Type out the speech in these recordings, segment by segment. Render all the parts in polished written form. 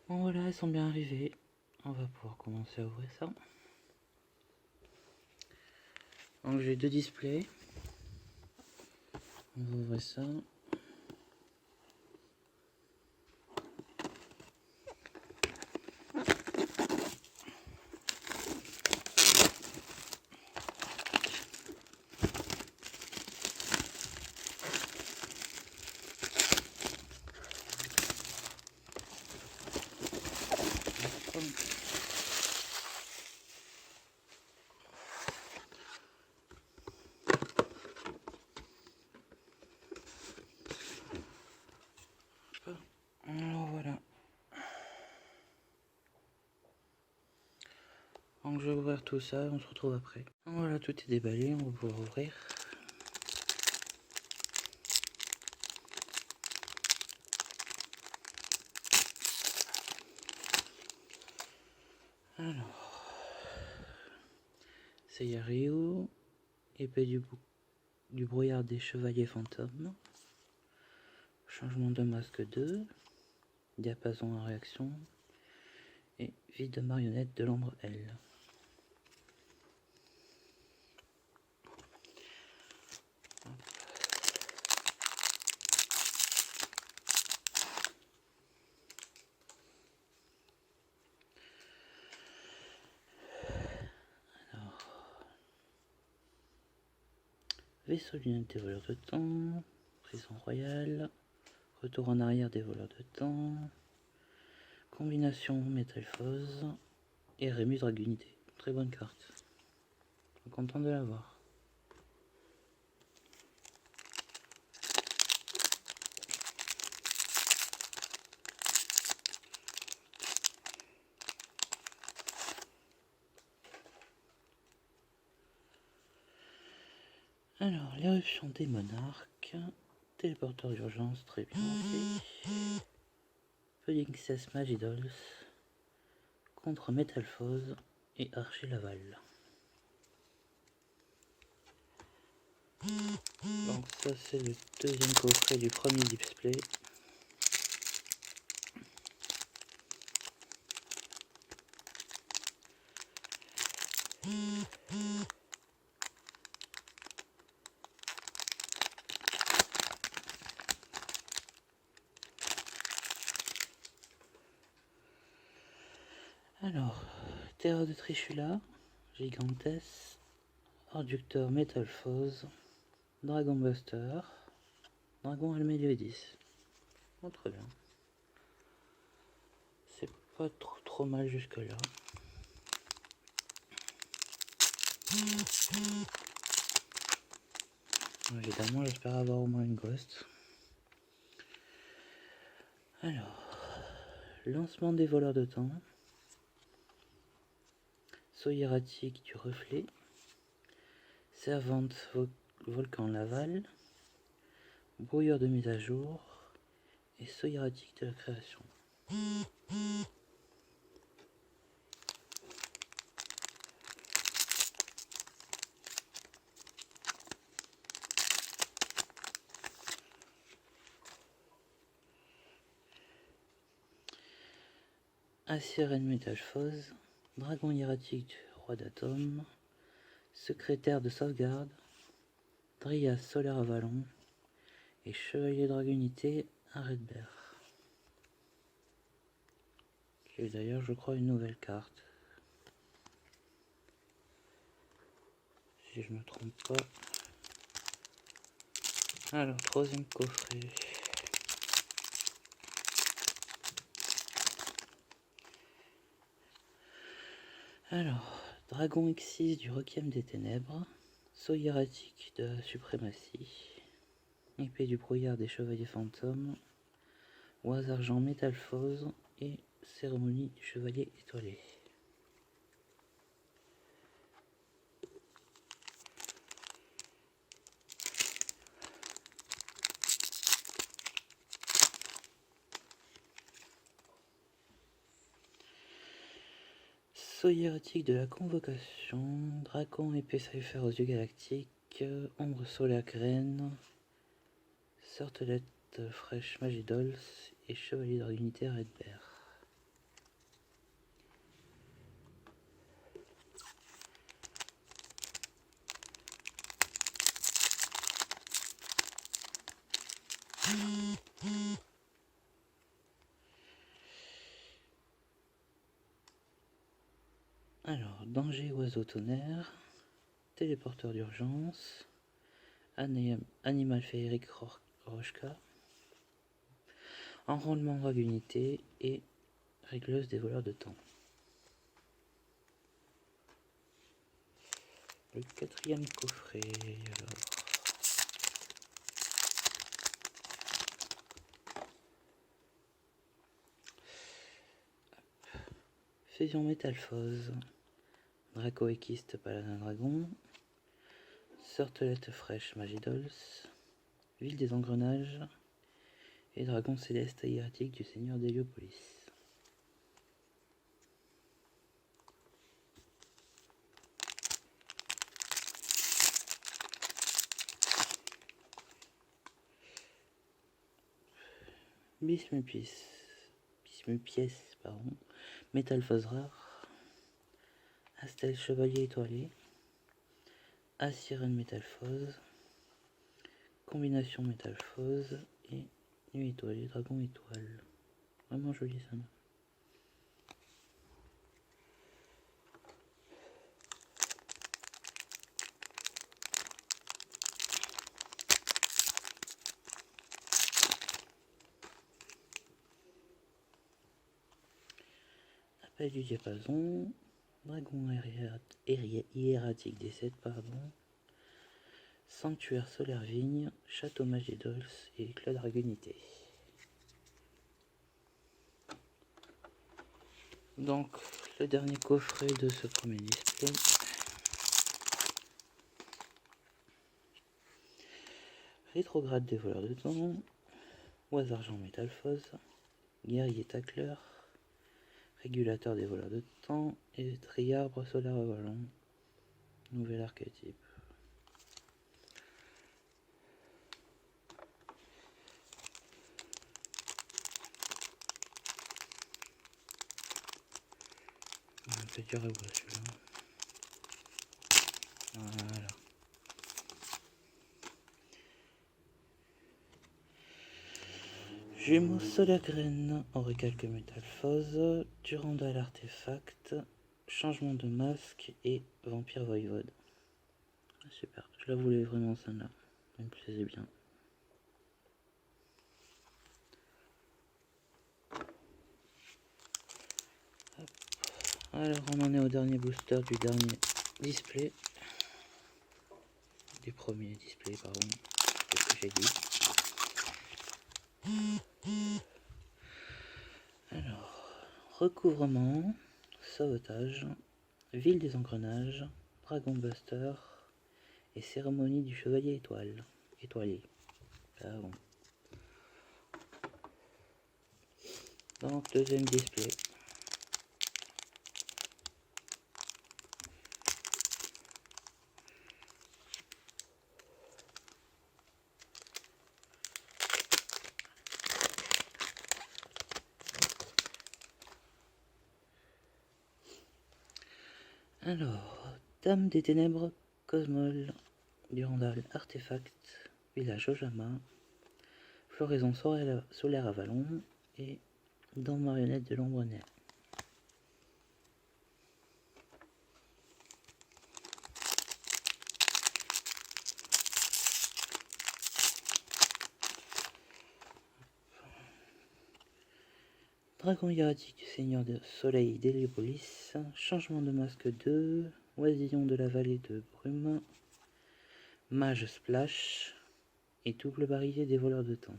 Bon voilà, elles sont bien arrivées. On va pouvoir commencer à ouvrir ça. Donc j'ai 2 displays. On va ouvrir ça. Alors voilà. Donc je vais ouvrir tout ça, on se retrouve après. Donc voilà, tout est déballé, on va pouvoir ouvrir. Alors, c'est Ryu, épée du brouillard des chevaliers fantômes, changement de masque 2, diapason en réaction, et vie de marionnette de l'ombre L. Vaisseau d'unité voleur de temps, prison royale, retour en arrière des voleurs de temps, combination métalphose et Rémus Dragunité. Très bonne carte. Je suis content de l'avoir. Alors, l'éruption des monarques, téléporteur d'urgence, très bien aussi. Phoenixes Magidols contre Métalphose et Archer Laval. Donc ça c'est le deuxième coffret du premier display. Alors, Terre de Trishula, Gigantess, Orducteur Métalphose, Dragon Buster, Dragon Almélieu 10. Oh, très bien. C'est pas trop mal jusque là. Évidemment, j'espère avoir au moins une ghost. Alors, lancement des voleurs de temps, saut hiératique du reflet, servante volcan Laval, brouilleur de mise à jour et saut hiératique de la création. Assyrène Métalphose, dragon hiératique du roi d'Atome, secrétaire de sauvegarde, Dryas Solaire Avalon et chevalier dragunité à Redbert. Qui est d'ailleurs, je crois, une nouvelle carte. Si je me trompe pas. Alors, troisième coffret. Alors, Dragon X6 du Requiem des Ténèbres, saut hiératique de la suprématie, épée du brouillard des chevaliers fantômes, oise argent métalphose et cérémonie du chevalier étoilé. Saut hiératique de la convocation, dragon épée cypher aux yeux galactiques, ombre solaire graine, sortelette fraîche Magidols et chevalier d'unité Redbert. Alors, danger, oiseau, tonnerre, téléporteur d'urgence, animal féerique, rochka, enrôlement vague unité et régleuse des voleurs de temps. Le quatrième coffret, alors. Fusion métalphose, dracoéquiste paladin dragon, sortelette fraîche Magidols, ville des engrenages et dragon céleste hiératique du seigneur d'Héliopolis. Bismupièce, pardon, métalphose rare, Astel chevalier étoilé, Assirène métalphose, combination métalphose et nuit étoilée, dragon étoile. Vraiment joli ça. Appel du diapason, dragon hiératique des 7, pardon, sanctuaire solaire vigne, château Magidols et éclat dragunité. Donc le dernier coffret de ce premier display. Rétrograde des voleurs de temps, oise argent métalphose, guerrier tacleur, régulateur des voleurs de temps et triarbre solaire volant. Nouvel archétype. Un peu dur à voir celui-là. Voilà. Jumeaux solaire graine, auricalque métalphose, Durandal artefact, changement de masque et vampire voivode. Super, je la voulais vraiment celle-là, elle me plaisait bien. Hop. Alors on en est au dernier booster du dernier display. Du premier display, pardon, c'est ce que j'ai dit. Alors, recouvrement, sauvetage, ville des engrenages, dragon buster et cérémonie du chevalier étoilé. Ah bon. Donc, deuxième display. Alors, Dame des Ténèbres, Cosmol, Durandal, Artefact, Village Ojama, Floraison solaire Avalon et Dans Marionnette de l'ombre Naire. Dragon hiératique du seigneur de soleil d'Héliopolis, changement de masque 2, oisillon de la vallée de brume, mage splash et double barillet des voleurs de temps.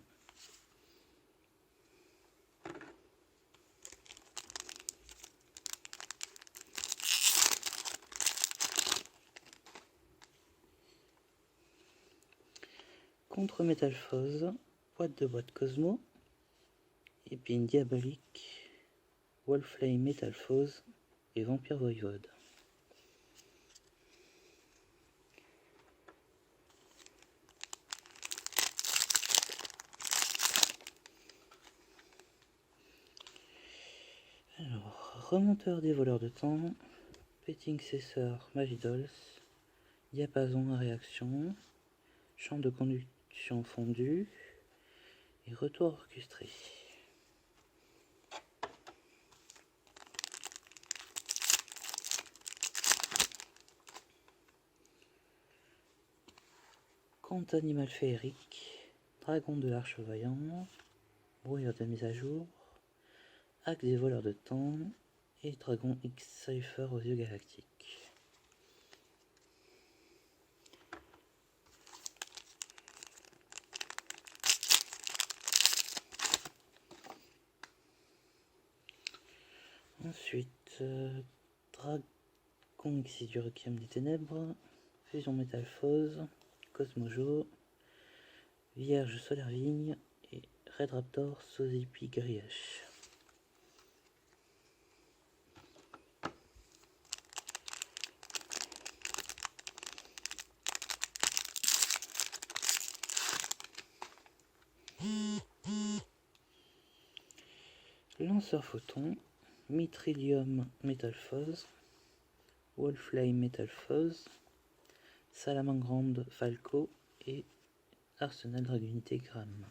Contre métalphose, boîte Cosmo, épine diabolique, Wolflame métalphose et vampire voivode. Alors, remonteur des voleurs de temps, Petting Cesseur Magidols, diapason à réaction, champ de conduction fondu, et retour orchestré. Conte animal féerique, dragon de l'arche voyant, brouilleur de mise à jour, axe des voleurs de temps et dragon X-Cypher aux yeux galactiques. Ensuite, dragon X du Requiem des Ténèbres, fusion métalphose, Cosmojo, Vierge Solaire Vigne et Red Raptor Sozipi Grièche. Lanceur photon, Mitrillium Métalphose, Wallflame Métalphose, Salamangrande Falco et Arsenal Dragunité Gramme.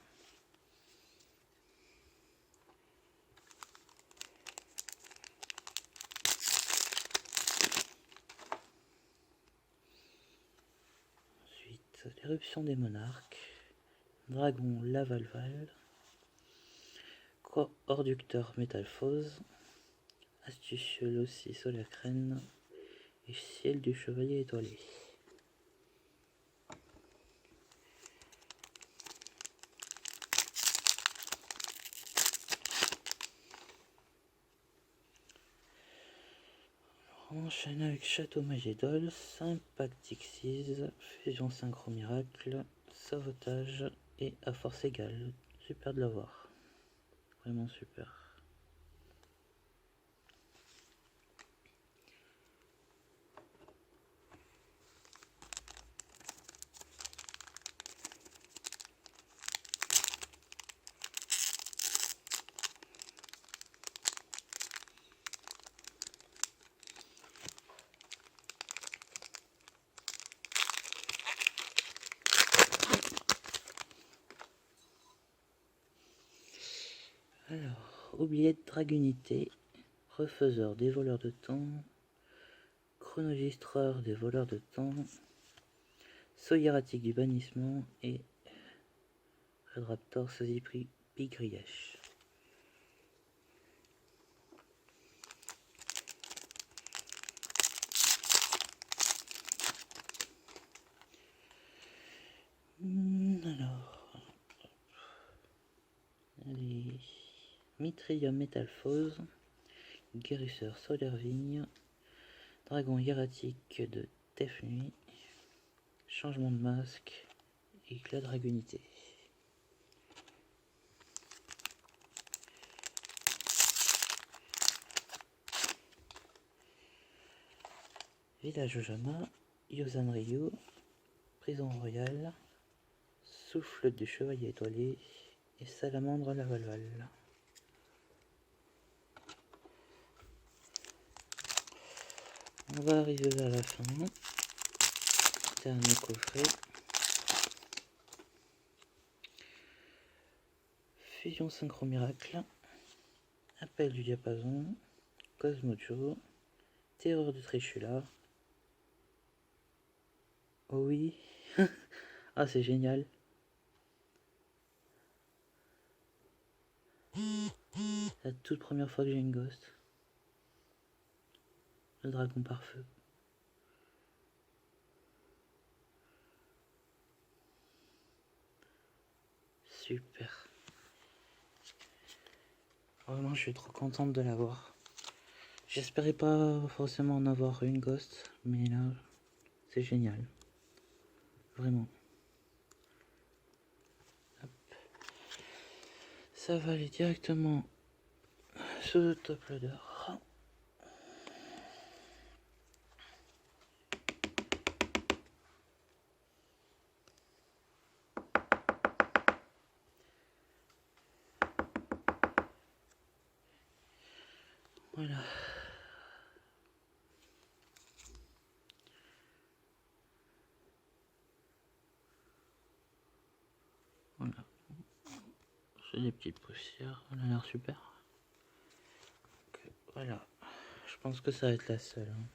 Ensuite, l'éruption des monarques, Dragon Lavalval, Orducteur Métalphose, Astucieux Lossi Solaire Crène et Ciel du Chevalier Étoilé. On enchaîne avec Château Magédol, Impact Xyz, Fusion Synchro Miracle, Sauvetage et à force égale. Super de l'avoir. Vraiment super. Alors, oubliette Dragunité, Refaiseur des voleurs de temps, Chronogistreur des voleurs de temps, Saut hiératique du bannissement et Red Raptor Sozipi Grièche. Alors, allez, Mitrillium Métalphose, Guérisseur Solaire Vigne, Dragon hiératique de Tef Nuit, Changement de masque, Éclat Dragunité. Village Ojama, Yosan Ryu, Prison Royale, Souffle du Chevalier Étoilé et Salamandre Lavalval. On va arriver vers la fin. Dernier coffret. Fusion Synchro Miracle, Appel du Diapason, Cosmojo, Terreur de Trishula. Oh oui. Ah, c'est génial. La toute première fois que j'ai une ghost. Le dragon par feu. Super. Vraiment, je suis trop contente de l'avoir. J'espérais pas forcément en avoir une ghost, mais là, c'est génial. Vraiment. Hop. Ça va aller directement sur le top loader. Voilà. Voilà. C'est des petites poussières, elle a l'air super. Donc, voilà, je pense que ça va être la seule. Hein.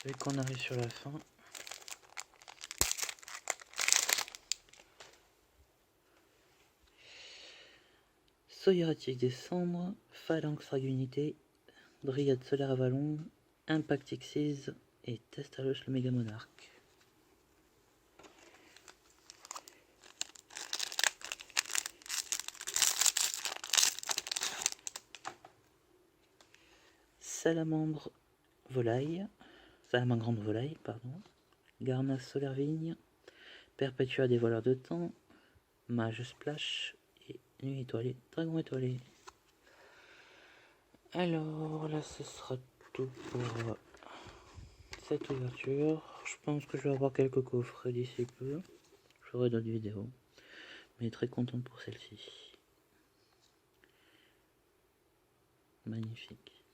Vu qu'on arrive sur la fin. Soyeratique décembre, Phalanx Unité, Dryade Solaire Avalon, Impact Xyz et Testalos le Méga Monarque. Salamandre Volaille, Salamandre Volaille, pardon, Garnas Solaire Vigne, Perpétua des Voleurs de Temps, Mage Splash et Nuit Étoilée, Dragon Étoilé. Alors là ce sera tout pour cette ouverture. Je pense que je vais avoir quelques coffrets d'ici peu. Je ferai d'autres vidéos. Mais très content pour celle-ci. Magnifique.